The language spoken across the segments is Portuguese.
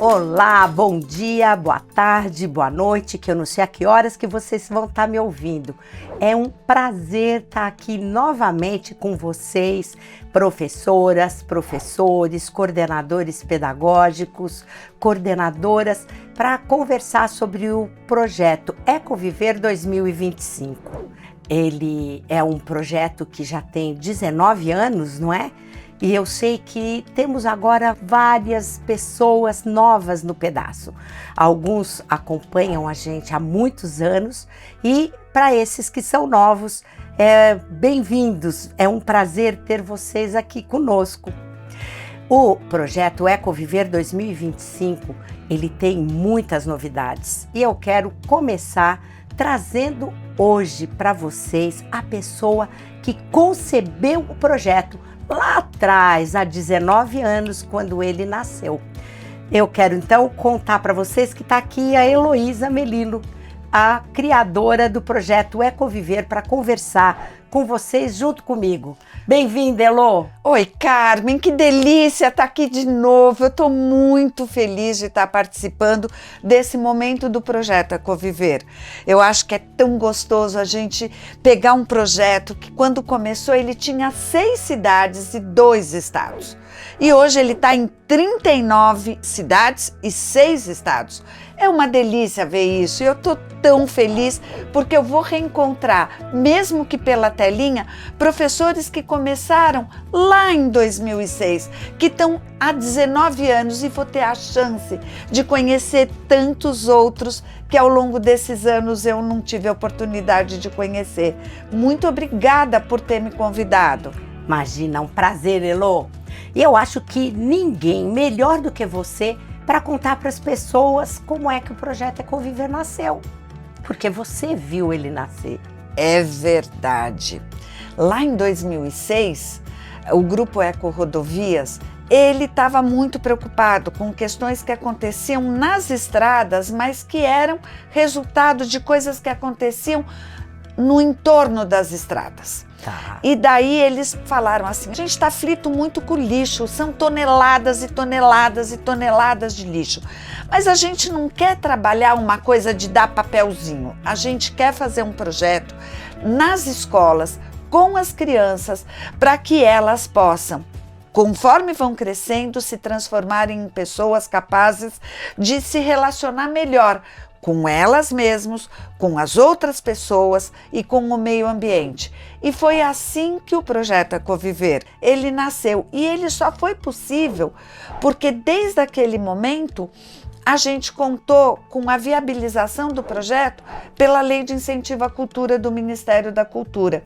Olá, bom dia, boa tarde, boa noite, que eu não sei a que horas que vocês vão estar me ouvindo. É um prazer estar aqui novamente com vocês, professoras, professores, coordenadores pedagógicos, coordenadoras, para conversar sobre o projeto Ecoviver 2025. Ele é um projeto que já tem 19 anos, não é? E eu sei que temos agora várias pessoas novas no pedaço. Alguns acompanham a gente há muitos anos e para esses que são novos, bem-vindos. É um prazer ter vocês aqui conosco. O projeto Ecoviver 2025, ele tem muitas novidades e eu quero começar trazendo hoje para vocês a pessoa que concebeu o projeto lá atrás, há 19 anos, quando ele nasceu. Eu quero então contar para vocês que está aqui a Heloísa Melilo, a criadora do projeto Ecoviver, para conversar com vocês junto comigo. Bem-vinda, Elo! Oi, Carmen, que delícia estar aqui de novo. Eu estou muito feliz de estar participando desse momento do projeto Ecoviver. Eu acho que é tão gostoso a gente pegar um projeto que, quando começou, ele tinha 6 cidades e 2 estados. E hoje ele está em 39 cidades e 6 estados. É uma delícia ver isso e eu estou tão feliz porque eu vou reencontrar, mesmo que pela telinha, professores que começaram lá em 2006, que estão há 19 anos e vou ter a chance de conhecer tantos outros que ao longo desses anos eu não tive a oportunidade de conhecer. Muito obrigada por ter me convidado. Imagina, um prazer, Elo! E eu acho que ninguém melhor do que você para contar para as pessoas como é que o projeto Ecoviver nasceu, porque você viu ele nascer. É verdade. Lá em 2006, o Grupo Eco Rodovias, ele estava muito preocupado com questões que aconteciam nas estradas, mas que eram resultado de coisas que aconteciam no entorno das estradas. Tá. E daí eles falaram assim, a gente está aflito muito com o lixo, são toneladas e toneladas e toneladas de lixo. Mas a gente não quer trabalhar uma coisa de dar papelzinho, a gente quer fazer um projeto nas escolas, com as crianças, para que elas possam, conforme vão crescendo, se transformarem em pessoas capazes de se relacionar melhor com elas mesmas, com as outras pessoas e com o meio ambiente. E foi assim que o projeto Ecoviver, ele nasceu. E ele só foi possível porque desde aquele momento a gente contou com a viabilização do projeto pela Lei de Incentivo à Cultura do Ministério da Cultura.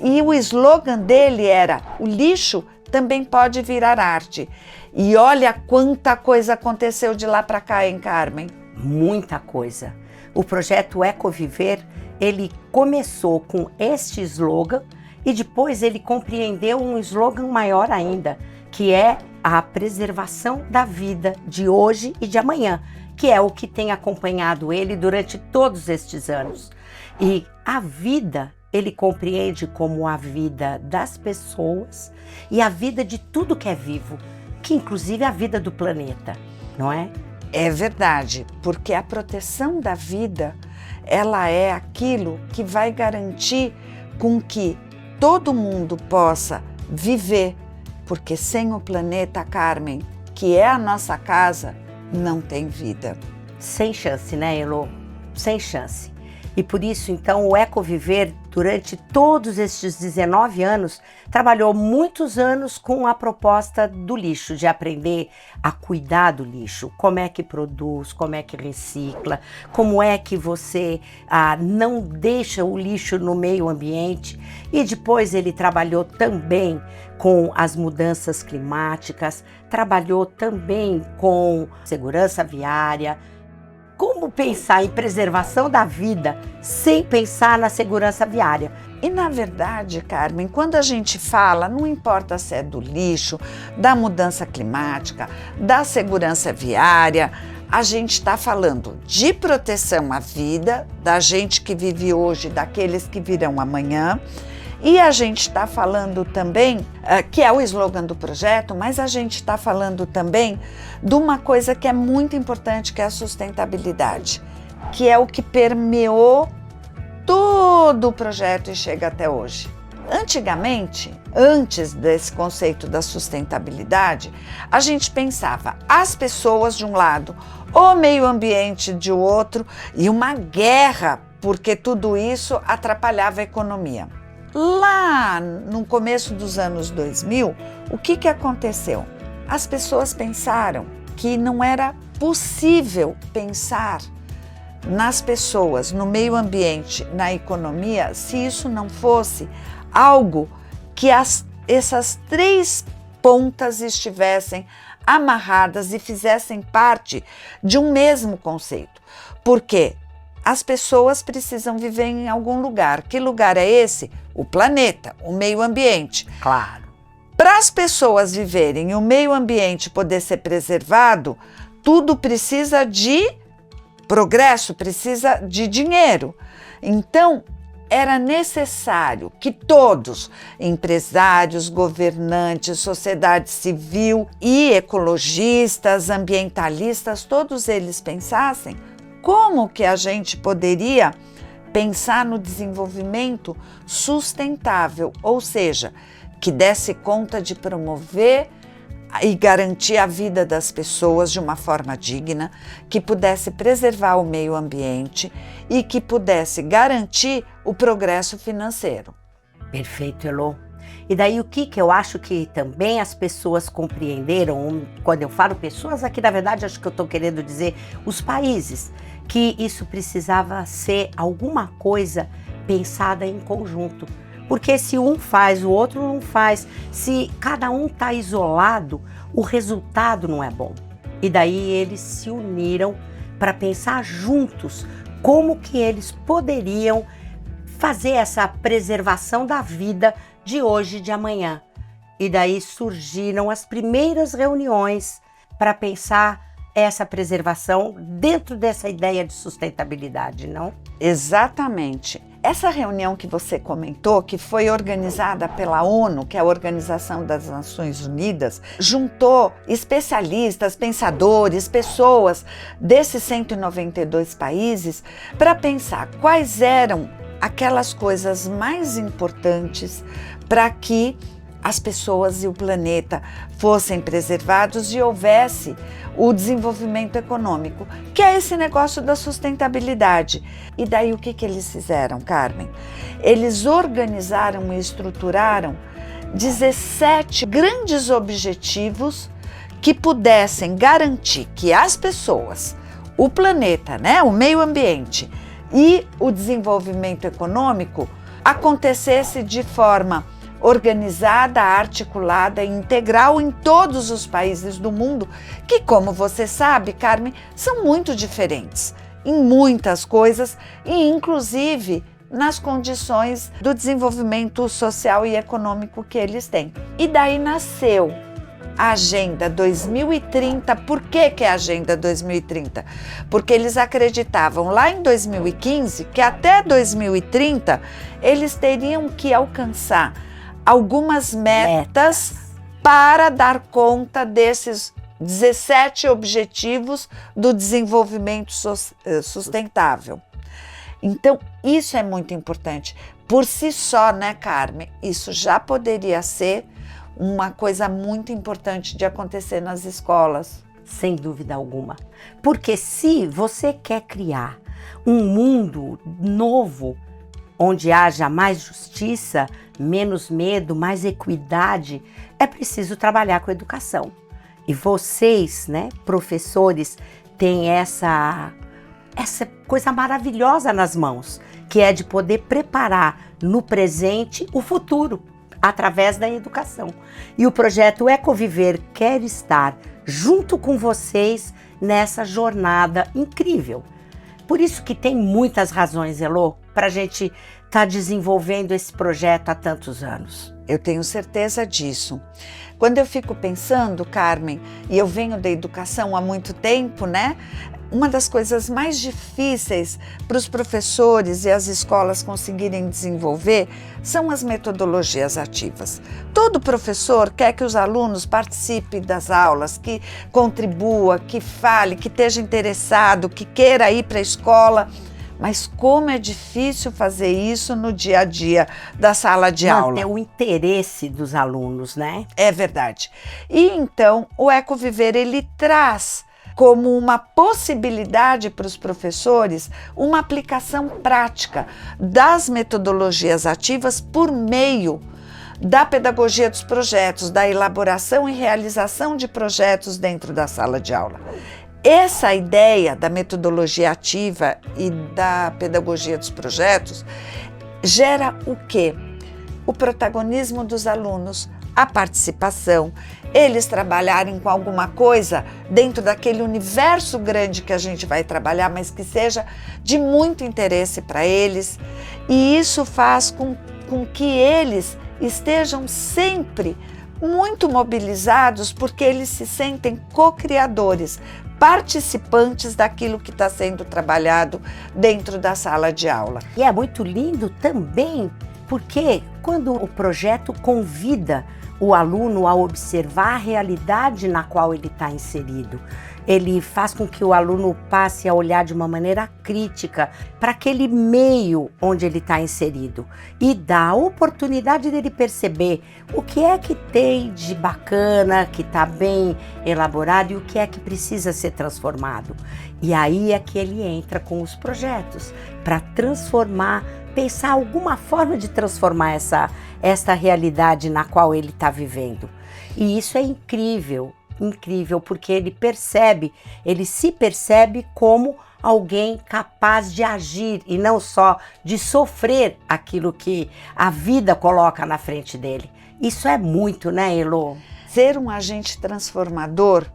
E o slogan dele era: o lixo também pode virar arte. E olha quanta coisa aconteceu de lá para cá, hein, Carmen? Muita coisa. O projeto Ecoviver, ele começou com este slogan e depois ele compreendeu um slogan maior ainda, que é a preservação da vida de hoje e de amanhã, que é o que tem acompanhado ele durante todos estes anos. E a vida, ele compreende como a vida das pessoas e a vida de tudo que é vivo, que inclusive a vida do planeta, não é? É verdade, porque a proteção da vida, ela é aquilo que vai garantir com que todo mundo possa viver, porque sem o planeta, Carmen, que é a nossa casa, não tem vida. Sem chance, né, Elo? Sem chance. E por isso, então, o Ecoviver, durante todos estes 19 anos, trabalhou muitos anos com a proposta do lixo, de aprender a cuidar do lixo, como é que produz, como é que recicla, como é que você não deixa o lixo no meio ambiente. E depois ele trabalhou também com as mudanças climáticas, trabalhou também com segurança viária. Como pensar em preservação da vida sem pensar na segurança viária? E na verdade, Carmen, quando a gente fala, não importa se é do lixo, da mudança climática, da segurança viária, a gente está falando de proteção à vida, da gente que vive hoje, daqueles que virão amanhã, E a gente está falando também, que é o slogan do projeto, mas a gente está falando também de uma coisa que é muito importante, que é a sustentabilidade, que é o que permeou todo o projeto e chega até hoje. Antigamente, antes desse conceito da sustentabilidade, a gente pensava as pessoas de um lado, o meio ambiente de outro e uma guerra, porque tudo isso atrapalhava a economia. Lá no começo dos anos 2000, o que aconteceu? As pessoas pensaram que não era possível pensar nas pessoas, no meio ambiente, na economia, se isso não fosse algo que essas três pontas estivessem amarradas e fizessem parte de um mesmo conceito. Porque as pessoas precisam viver em algum lugar. Que lugar é esse? O planeta, o meio ambiente. Claro. Para as pessoas viverem e o meio ambiente poder ser preservado, tudo precisa de progresso, precisa de dinheiro. Então, era necessário que todos, empresários, governantes, sociedade civil e ecologistas, ambientalistas, todos eles pensassem como que a gente poderia pensar no desenvolvimento sustentável, ou seja, que desse conta de promover e garantir a vida das pessoas de uma forma digna, que pudesse preservar o meio ambiente e que pudesse garantir o progresso financeiro. Perfeito, Elô. E daí o que eu acho que também as pessoas compreenderam, quando eu falo pessoas, aqui na verdade acho que eu estou querendo dizer os países, que isso precisava ser alguma coisa pensada em conjunto. Porque se um faz, o outro não faz. Se cada um está isolado, o resultado não é bom. E daí eles se uniram para pensar juntos como que eles poderiam fazer essa preservação da vida de hoje e de amanhã. E daí surgiram as primeiras reuniões para pensar essa preservação dentro dessa ideia de sustentabilidade, não? Exatamente. Essa reunião que você comentou, que foi organizada pela ONU, que é a Organização das Nações Unidas, juntou especialistas, pensadores, pessoas desses 192 países para pensar quais eram aquelas coisas mais importantes para que as pessoas e o planeta fossem preservados e houvesse o desenvolvimento econômico, que é esse negócio da sustentabilidade. E daí o que eles fizeram, Carmen? Eles organizaram e estruturaram 17 grandes objetivos que pudessem garantir que as pessoas, o planeta, né, o meio ambiente e o desenvolvimento econômico acontecesse de forma organizada, articulada e integral em todos os países do mundo, que, como você sabe, Carmen, são muito diferentes em muitas coisas e, inclusive, nas condições do desenvolvimento social e econômico que eles têm. E daí nasceu a Agenda 2030. Por que é a Agenda 2030? Porque eles acreditavam lá em 2015 que até 2030 eles teriam que alcançar algumas metas para dar conta desses 17 objetivos do desenvolvimento sustentável. Então, isso é muito importante. Por si só, né, Carmen? Isso já poderia ser uma coisa muito importante de acontecer nas escolas. Sem dúvida alguma. Porque se você quer criar um mundo novo, onde haja mais justiça, menos medo, mais equidade, é preciso trabalhar com educação. E vocês, né, professores, têm essa coisa maravilhosa nas mãos, que é de poder preparar no presente o futuro, através da educação. E o projeto Ecoviver quer estar junto com vocês nessa jornada incrível. Por isso que tem muitas razões, Elô, para a gente estar desenvolvendo esse projeto há tantos anos. Eu tenho certeza disso. Quando eu fico pensando, Carmen, e eu venho da educação há muito tempo, né? uma das coisas mais difíceis para os professores e as escolas conseguirem desenvolver são as metodologias ativas. Todo professor quer que os alunos participem das aulas, que contribua, que fale, que esteja interessado, que queira ir para a escola. Mas como é difícil fazer isso no dia a dia da sala de aula. Manter o interesse dos alunos, né? É verdade. E então o Ecoviver, ele traz como uma possibilidade para os professores uma aplicação prática das metodologias ativas por meio da pedagogia dos projetos, da elaboração e realização de projetos dentro da sala de aula. Essa ideia da metodologia ativa e da pedagogia dos projetos gera o quê? O protagonismo dos alunos, a participação, eles trabalharem com alguma coisa dentro daquele universo grande que a gente vai trabalhar, mas que seja de muito interesse para eles. E isso faz com que eles estejam sempre muito mobilizados, porque eles se sentem co-criadores, participantes daquilo que está sendo trabalhado dentro da sala de aula. E é muito lindo também, porque quando o projeto convida o aluno a observar a realidade na qual ele está inserido, ele faz com que o aluno passe a olhar de uma maneira crítica para aquele meio onde ele está inserido e dá a oportunidade dele perceber o que é que tem de bacana, que está bem elaborado e o que é que precisa ser transformado. E aí é que ele entra com os projetos para transformar, pensar alguma forma de transformar essa realidade na qual ele está vivendo. E isso é incrível. Incrível, porque ele se percebe como alguém capaz de agir e não só de sofrer aquilo que a vida coloca na frente dele. Isso é muito, né, Elo? Ser um agente transformador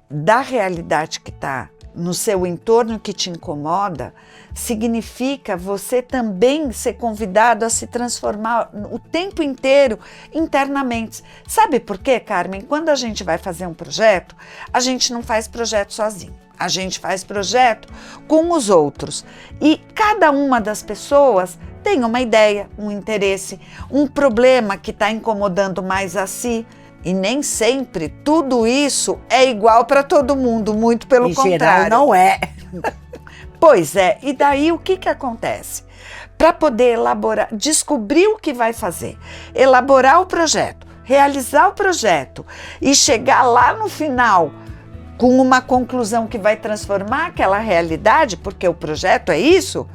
da realidade que está no seu entorno que te incomoda, significa você também ser convidado a se transformar o tempo inteiro internamente. Sabe por quê, Carmen? Quando a gente vai fazer um projeto, a gente não faz projeto sozinho. A gente faz projeto com os outros. E cada uma das pessoas tem uma ideia, um interesse, um problema que está incomodando mais a si. E nem sempre tudo isso é igual para todo mundo, muito pelo contrário. Em geral não é. Pois é, e daí o que acontece? Para poder elaborar, descobrir o que vai fazer, elaborar o projeto, realizar o projeto e chegar lá no final com uma conclusão que vai transformar aquela realidade, porque o projeto é isso,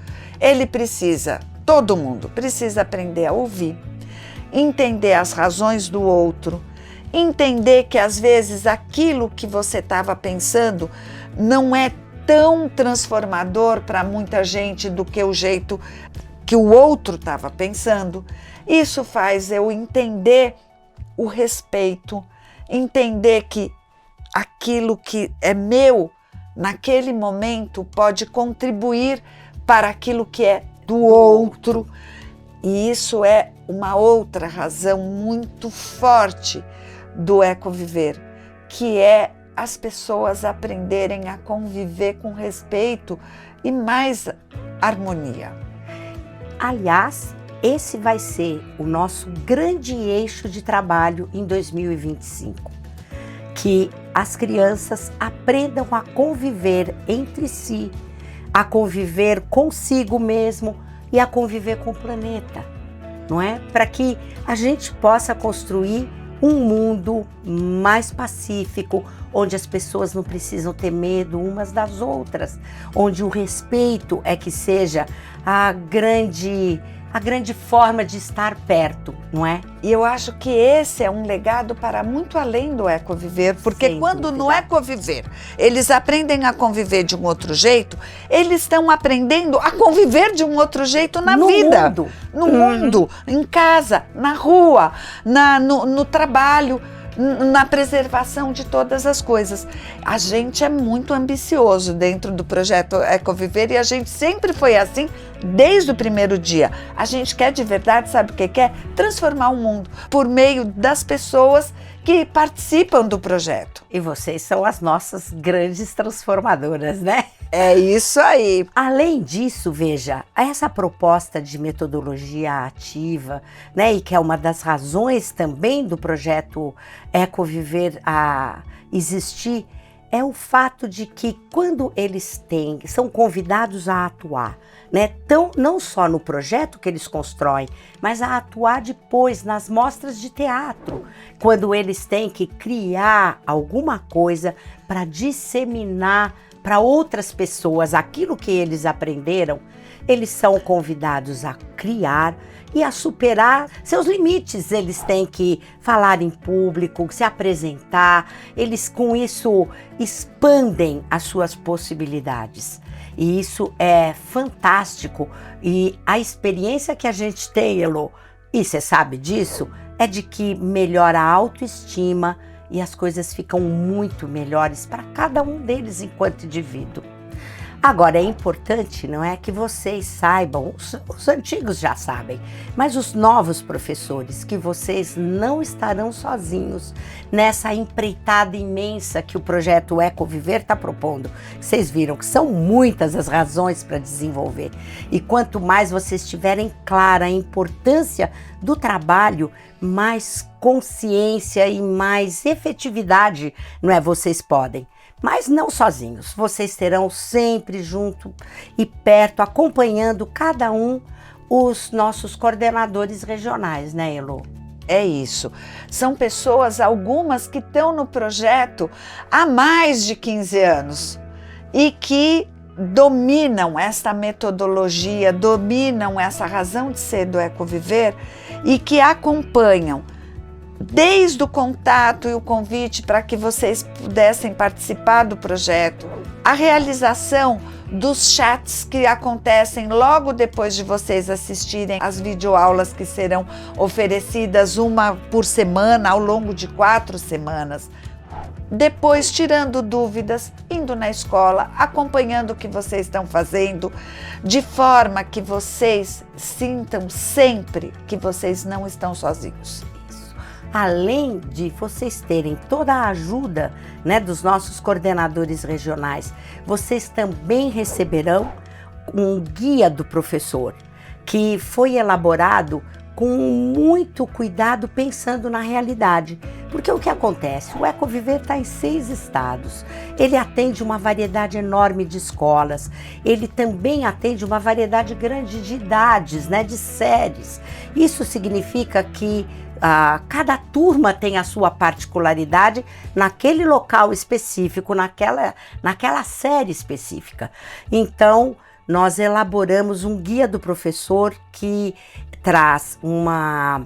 todo mundo precisa aprender a ouvir, entender as razões do outro, entender que às vezes aquilo que você estava pensando não é tão transformador para muita gente do que o jeito que o outro estava pensando. Isso faz eu entender o respeito, entender que aquilo que é meu naquele momento pode contribuir para aquilo que é do outro. E isso é uma outra razão muito forte do Ecoviver, que é as pessoas aprenderem a conviver com respeito e mais harmonia. Aliás, esse vai ser o nosso grande eixo de trabalho em 2025, que as crianças aprendam a conviver entre si, a conviver consigo mesmo e a conviver com o planeta, não é? Para que a gente possa construir um mundo mais pacífico, onde as pessoas não precisam ter medo umas das outras, onde o respeito é que seja a grande forma de estar perto, não é? E eu acho que esse é um legado para muito além do Ecoviver, porque Sem quando dúvida. no Ecoviver eles aprendem a conviver de um outro jeito, eles estão aprendendo a conviver de um outro jeito na vida. Mundo. No mundo, em casa, na rua, no trabalho, na preservação de todas as coisas. A gente é muito ambicioso dentro do projeto Ecoviver e a gente sempre foi assim desde o primeiro dia. A gente quer de verdade, sabe o que quer? Transformar o mundo por meio das pessoas que participam do projeto. E vocês são as nossas grandes transformadoras, né? É isso aí. Além disso, veja, essa proposta de metodologia ativa, né, e que é uma das razões também do projeto Ecoviver a existir, é o fato de que quando eles são convidados a atuar, né, não só no projeto que eles constroem, mas a atuar depois nas mostras de teatro, quando eles têm que criar alguma coisa para disseminar para outras pessoas aquilo que eles aprenderam, eles são convidados a criar e a superar seus limites. Eles têm que falar em público, se apresentar, eles com isso expandem as suas possibilidades. E isso é fantástico. E a experiência que a gente tem, Elô, e você sabe disso, é de que melhora a autoestima e as coisas ficam muito melhores para cada um deles enquanto indivíduo. Agora, é importante, não é, que vocês saibam, os antigos já sabem, mas os novos professores, que vocês não estarão sozinhos nessa empreitada imensa que o projeto Ecoviver está propondo. Vocês viram que são muitas as razões para desenvolver. E quanto mais vocês tiverem clara a importância do trabalho, mais consciência e mais efetividade, não é, vocês podem. Mas não sozinhos, vocês terão sempre junto e perto, acompanhando cada um os nossos coordenadores regionais, né, Elô? É isso. São pessoas, algumas que estão no projeto há mais de 15 anos e que dominam esta metodologia, dominam essa razão de ser do Ecoviver e que acompanham desde o contato e o convite para que vocês pudessem participar do projeto, a realização dos chats que acontecem logo depois de vocês assistirem às videoaulas que serão oferecidas uma por semana ao longo de 4 semanas. Depois, tirando dúvidas, indo na escola, acompanhando o que vocês estão fazendo, de forma que vocês sintam sempre que vocês não estão sozinhos. Além de vocês terem toda a ajuda, né, dos nossos coordenadores regionais, vocês também receberão um guia do professor, que foi elaborado com muito cuidado, pensando na realidade. Porque o que acontece? O Ecoviver está em 6 estados, ele atende uma variedade enorme de escolas, ele também atende uma variedade grande de idades, né, de séries. Isso significa que cada turma tem a sua particularidade naquele local específico, naquela série específica. Então, nós elaboramos um guia do professor que traz uma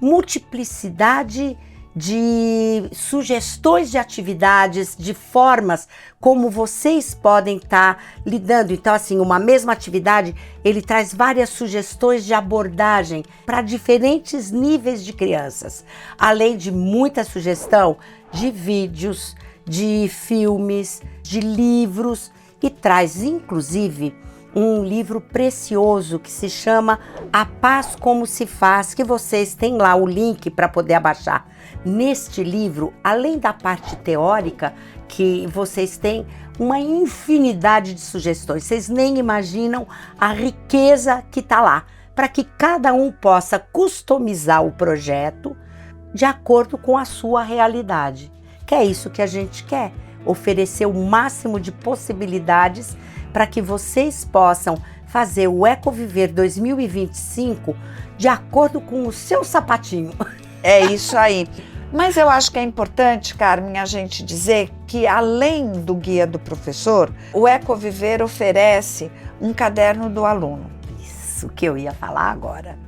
multiplicidade de sugestões de atividades, de formas como vocês podem estar lidando. Então, assim, uma mesma atividade, ele traz várias sugestões de abordagem para diferentes níveis de crianças, além de muita sugestão de vídeos, de filmes, de livros, e traz, inclusive, um livro precioso que se chama A Paz Como Se Faz, que vocês têm lá o link para poder abaixar. Neste livro, além da parte teórica, que vocês têm uma infinidade de sugestões, vocês nem imaginam a riqueza que está lá, para que cada um possa customizar o projeto de acordo com a sua realidade. Que é isso que a gente quer, oferecer o máximo de possibilidades para que vocês possam fazer o Ecoviver 2025 de acordo com o seu sapatinho. É isso aí. Mas eu acho que é importante, Carmen, a gente dizer que, além do guia do professor, o Ecoviver oferece um caderno do aluno. Isso que eu ia falar agora.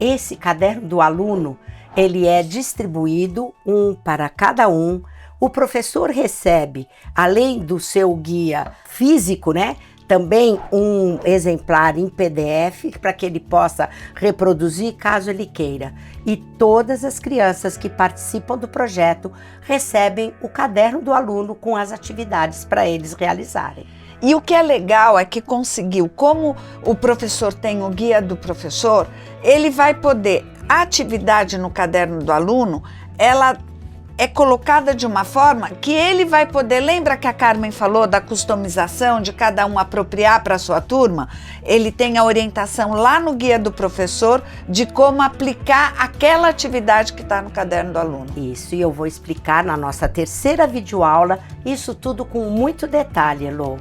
Esse caderno do aluno, ele é distribuído um para cada um. O professor recebe, além do seu guia físico, né, também um exemplar em PDF para que ele possa reproduzir caso ele queira. E todas as crianças que participam do projeto recebem o caderno do aluno com as atividades para eles realizarem. E o que é legal é que conseguiu, como o professor tem o guia do professor, ele vai poder A atividade no caderno do aluno, ela é colocada de uma forma que ele vai poder, lembra que a Carmen falou da customização, de cada um apropriar para a sua turma? Ele tem a orientação lá no guia do professor de como aplicar aquela atividade que está no caderno do aluno. Isso, e eu vou explicar na nossa terceira videoaula, isso tudo com muito detalhe, Elô.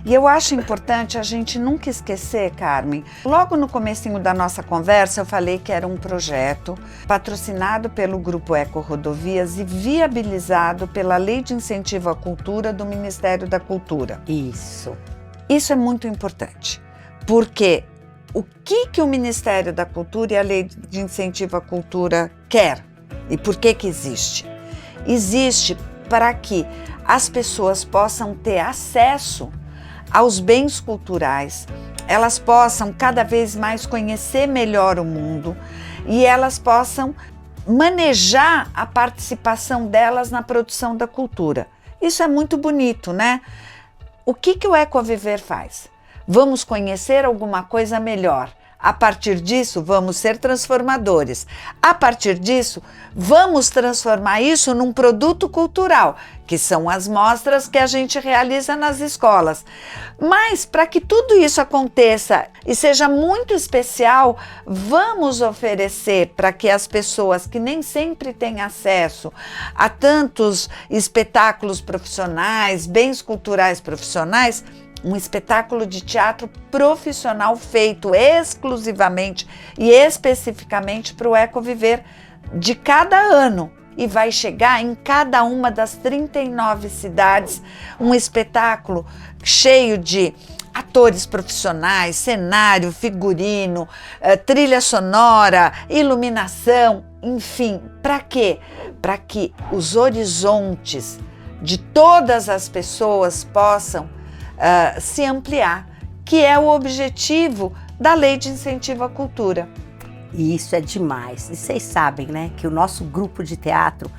E eu acho importante a gente nunca esquecer, Carmen, logo no comecinho da nossa conversa eu falei que era um projeto patrocinado pelo Grupo Eco Rodovias e viabilizado pela Lei de Incentivo à Cultura do Ministério da Cultura. Isso. Isso é muito importante, porque o que o Ministério da Cultura e a Lei de Incentivo à Cultura quer e por que existe? Existe para que as pessoas possam ter acesso aos bens culturais, elas possam cada vez mais conhecer melhor o mundo e elas possam manejar a participação delas na produção da cultura. Isso é muito bonito, né? O que o Ecoviver faz? Vamos conhecer alguma coisa melhor. A partir disso, vamos ser transformadores. A partir disso, vamos transformar isso num produto cultural, que são as mostras que a gente realiza nas escolas. Mas, para que tudo isso aconteça e seja muito especial, vamos oferecer para que as pessoas que nem sempre têm acesso a tantos espetáculos profissionais, bens culturais profissionais, um espetáculo de teatro profissional feito exclusivamente e especificamente para o Ecoviver de cada ano. E vai chegar em cada uma das 39 cidades um espetáculo cheio de atores profissionais, cenário, figurino, trilha sonora, iluminação, enfim. Para quê? Para que os horizontes de todas as pessoas possam se ampliar, que é o objetivo da Lei de Incentivo à Cultura. E isso é demais. E vocês sabem, né, que o nosso grupo de teatro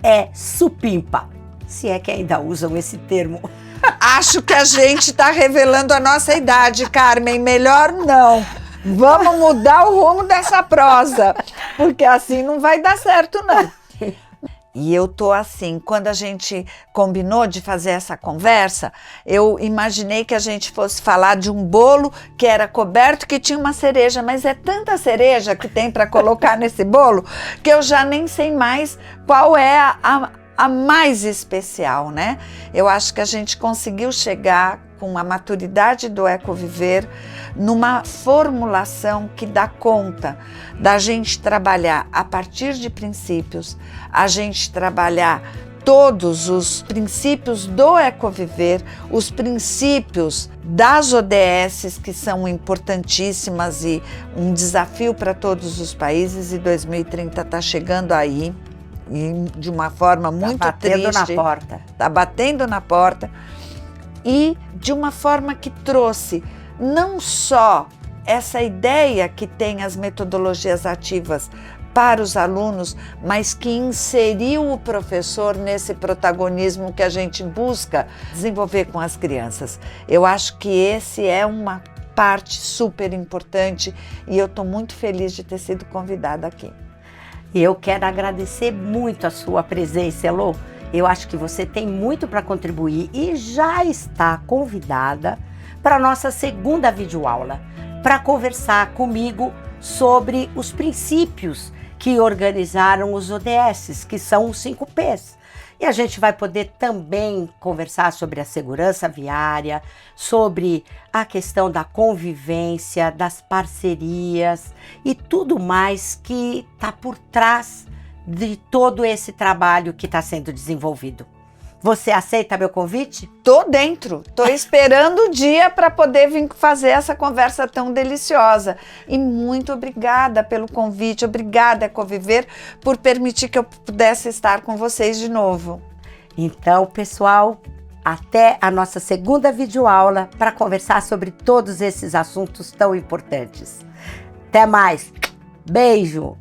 é supimpa, se é que ainda usam esse termo. Acho que a gente está revelando a nossa idade, Carmen. Melhor não. Vamos mudar o rumo dessa prosa, porque assim não vai dar certo, não. E eu tô assim, quando a gente combinou de fazer essa conversa, eu imaginei que a gente fosse falar de um bolo que era coberto, que tinha uma cereja, mas é tanta cereja que tem para colocar nesse bolo, que eu já nem sei mais qual é a mais especial, né? Eu acho que a gente conseguiu chegar com a maturidade do Ecoviver numa formulação que dá conta da gente trabalhar a partir de princípios, a gente trabalhar todos os princípios do Ecoviver, os princípios das ODSs, que são importantíssimas e um desafio para todos os países, e 2030 está chegando aí, e de uma forma muito triste. Tá batendo na porta. Está batendo na porta. E de uma forma que trouxe não só essa ideia que tem as metodologias ativas para os alunos, mas que inseriu o professor nesse protagonismo que a gente busca desenvolver com as crianças. Eu acho que esse é uma parte super importante e eu estou muito feliz de ter sido convidada aqui. E eu quero agradecer muito a sua presença, Elô. Eu acho que você tem muito para contribuir e já está convidada para a nossa segunda videoaula, para conversar comigo sobre os princípios que organizaram os ODSs, que são os 5 Ps. E a gente vai poder também conversar sobre a segurança viária, sobre a questão da convivência, das parcerias e tudo mais que está por trás de todo esse trabalho que está sendo desenvolvido. Você aceita meu convite? Tô dentro, tô esperando o dia para poder vir fazer essa conversa tão deliciosa. E muito obrigada pelo convite, obrigada, Ecoviver, por permitir que eu pudesse estar com vocês de novo. Então, pessoal, até a nossa segunda videoaula para conversar sobre todos esses assuntos tão importantes. Até mais! Beijo!